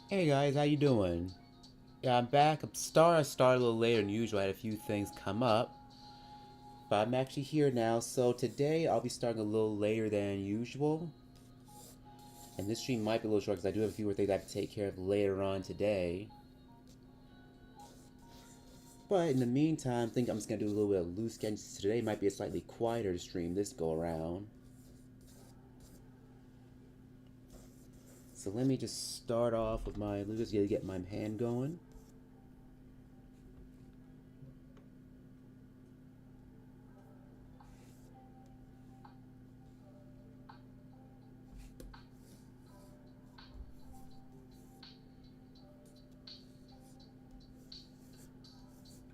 Hey guys, how you doing? Yeah, I'm back. I started a little later than usual. I had a few things come up, but I'm actually here now. So today I'll be starting a little later than usual, and this stream might be a little short because I do have a few more things I have to take care of later on today. But in the meantime, I think I'm just gonna do a little bit of loose sketches. Today might be a slightly quieter stream this go around. So let me just start off with let me just get my hand going.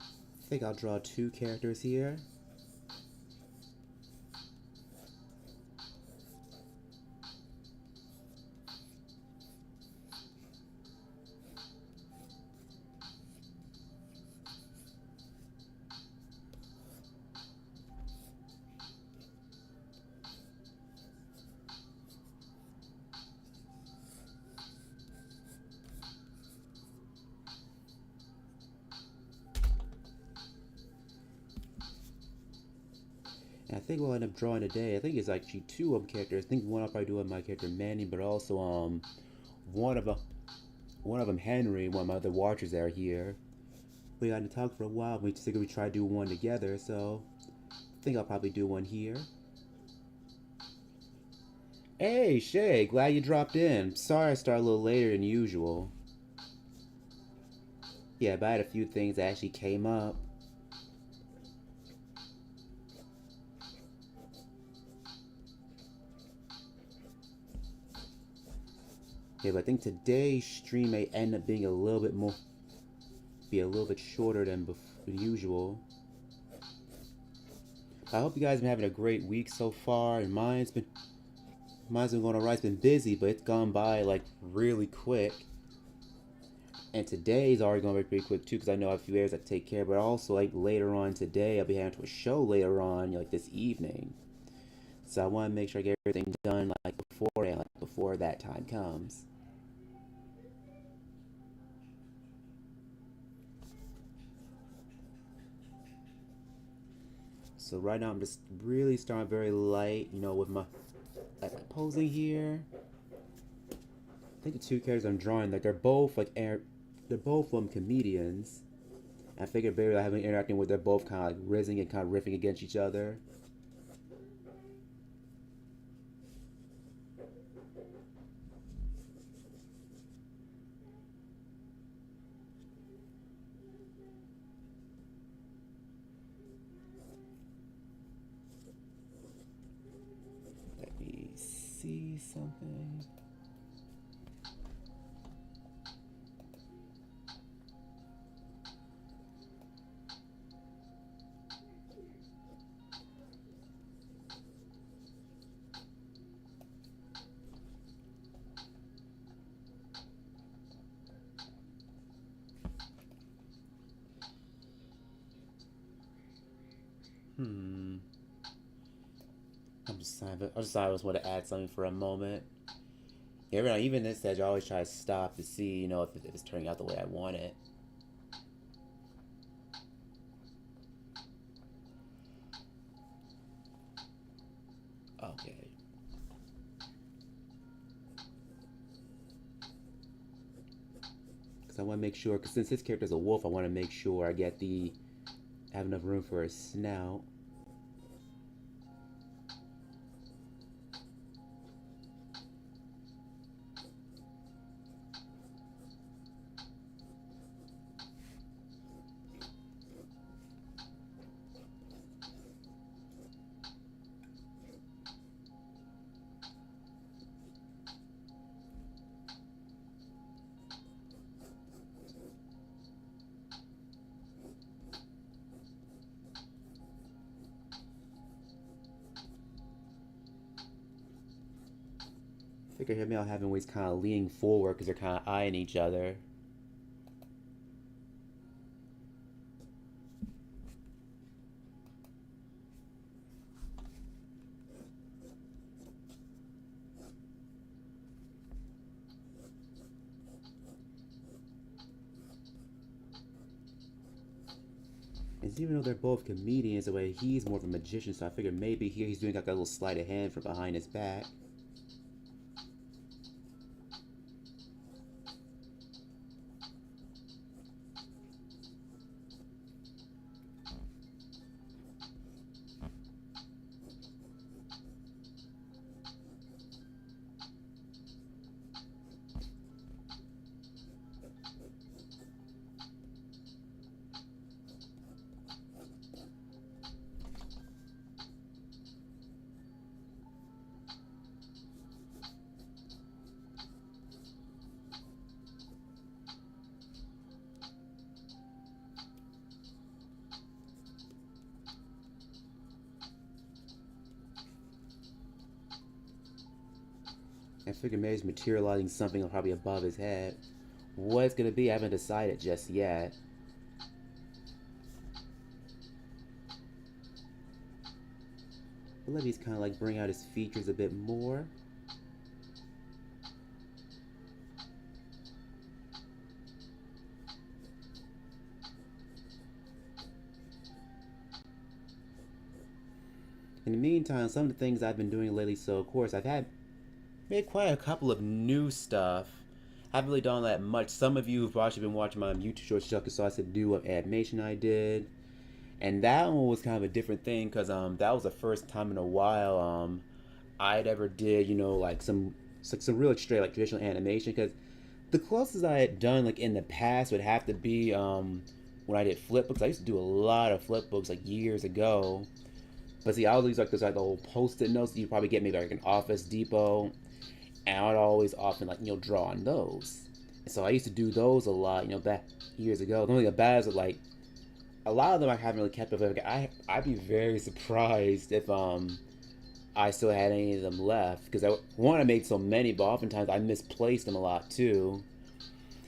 I think I'll draw two characters here. And I think what I'll end up drawing today, I think it's actually two of them characters. I think one I'll probably do with my character Manny, but also one of them one of them Henry, one of my other watchers that are here. We got to talk for a while. We just figured we try to do one together, so I think I'll probably do one here. Hey Shay, glad you dropped in. Sorry I started a little later than usual. Yeah, but I had a few things that actually came up. Yeah, but I think today's stream may end up being a little bit more, be a little bit shorter than usual. I hope you guys have been having a great week so far, and mine's been going alright. It's been busy, but it's gone by like really quick. And today's already going to be pretty quick too, because I know I have a few areas I take care of. But also, like later on today, I'll be heading to a show later on, like this evening. So I want to make sure I get everything done like beforehand, like before that time comes. So right now I'm just really starting very light, with my posing here. I think the two characters I'm drawing, like they're both comedians. I figured maybe I having interacting with they're both kind of like rizzing and kind of riffing against each other. Let me see something. Hmm. I just want to add something for a moment. Yeah, even this stage, I always try to stop to see, if it's turning out the way I want it. Okay. Because I want to make sure, because since this character's a wolf, I want to make sure have enough room for a snout. I figure him out having ways kind of leaning forward because they're kind of eyeing each other. even though they're both comedians, the way he's more of a magician, so I figured maybe here he's doing like a little sleight of hand from behind his back. I figured maybe he's materializing something probably above his head. What it's gonna be, I haven't decided just yet. But let me kind of like bring out his features a bit more. In the meantime, some of the things I've been doing lately, so of course I've made quite a couple of new stuff. I haven't really done that much. Some of you have probably been watching my YouTube short stuff, so I said do what animation I did. And that one was kind of a different thing because that was the first time in a while I'd ever did, you know, like some real straight like traditional animation, because the closest I had done like in the past would have to be when I did flip books. I used to do a lot of flip books like years ago. But see, I always like this like the old post-it notes that you probably get maybe like an Office Depot, and I'd always often like, you know, draw on those. And so I used to do those a lot, you know, back years ago. The only thing bad is that like a lot of them I haven't really kept up with. I'd be very surprised if I still had any of them left, because I made so many, but oftentimes I misplaced them a lot too.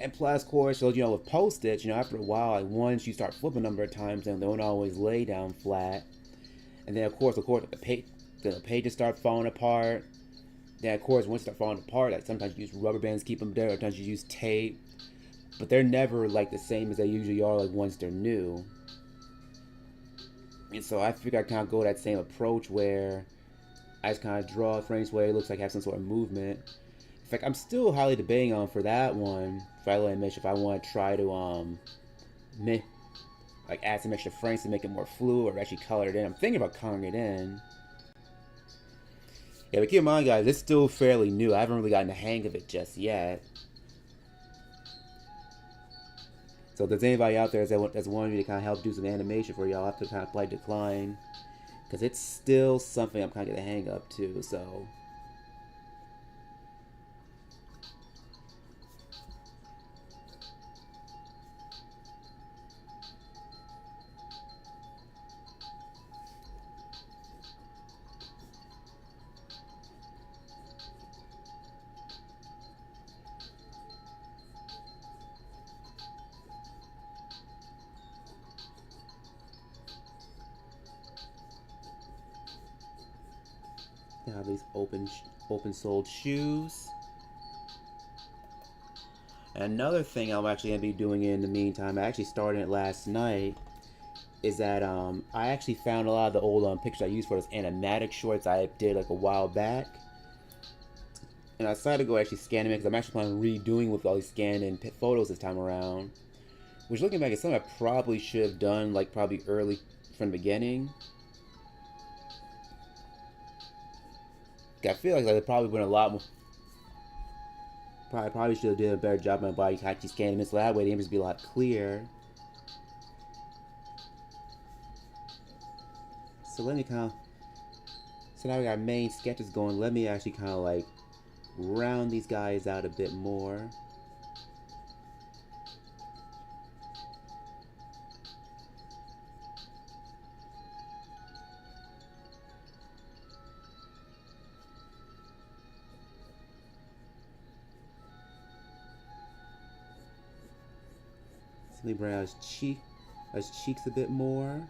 And plus, of course, you know, with post-its, you know, after a while, like once you start flipping a number of times, and they don't always lay down flat. And then, of course, the pages start falling apart. Then, of course, once they start falling apart, like sometimes you use rubber bands to keep them there, sometimes you use tape. But they're never like the same as they usually are, like once they're new. And so I figure I kind of go that same approach where I just kind of draw frames where it looks like I have some sort of movement. In fact, I'm still highly debating on for that one, for animation, if I want to try to like add some extra frames to make it more fluid or actually color it in. I'm thinking about coloring it in. Yeah, but keep in mind, guys, it's still fairly new. I haven't really gotten the hang of it just yet. So if there's anybody out there that's wanting me to kind of help do some animation for y'all, I'll have to kind of politely decline, because it's still something I'm kind of getting the hang of too. So they have these open-soled shoes. And another thing I'm actually going to be doing in the meantime, I actually started it last night, is that I actually found a lot of the old pictures I used for those animatic shorts I did like a while back. And I decided to go actually scan them because I'm actually planning on redoing with all these scanned in photos this time around. Which, looking back, is something I probably should have done like probably early from the beginning. I feel like there probably been a lot more. Probably should have did a better job of my body actually scanning this, so that way the images be a lot clearer. So let me kind of. So now we got main sketches going. Let me actually kind of like round these guys out a bit more. Let me bring out his cheeks a bit more.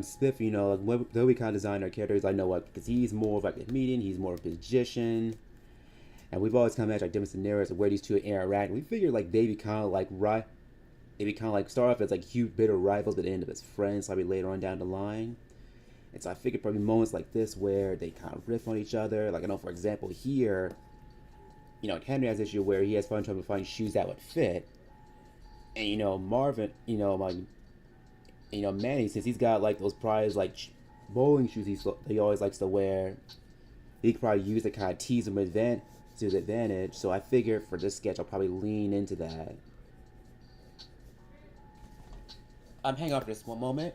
Smith, like though we kind of design our characters, I know what, because he's more of like a comedian, he's more of a magician, and we've always kind of imagined like different scenarios of where these two interact. We figured like they be kind of like start off as like huge bitter rivals, but end up as friends, probably later on down the line. And so I figured probably moments like this where they kind of riff on each other. Like I know, for example, here, Henry has an issue where he has fun trying to find shoes that would fit, and Marvin, Manny, since he's got like those prized like bowling shoes he always likes to wear, he could probably use to kind of tease him to his advantage. So I figured for this sketch I'll probably lean into that. Hang on for just one moment.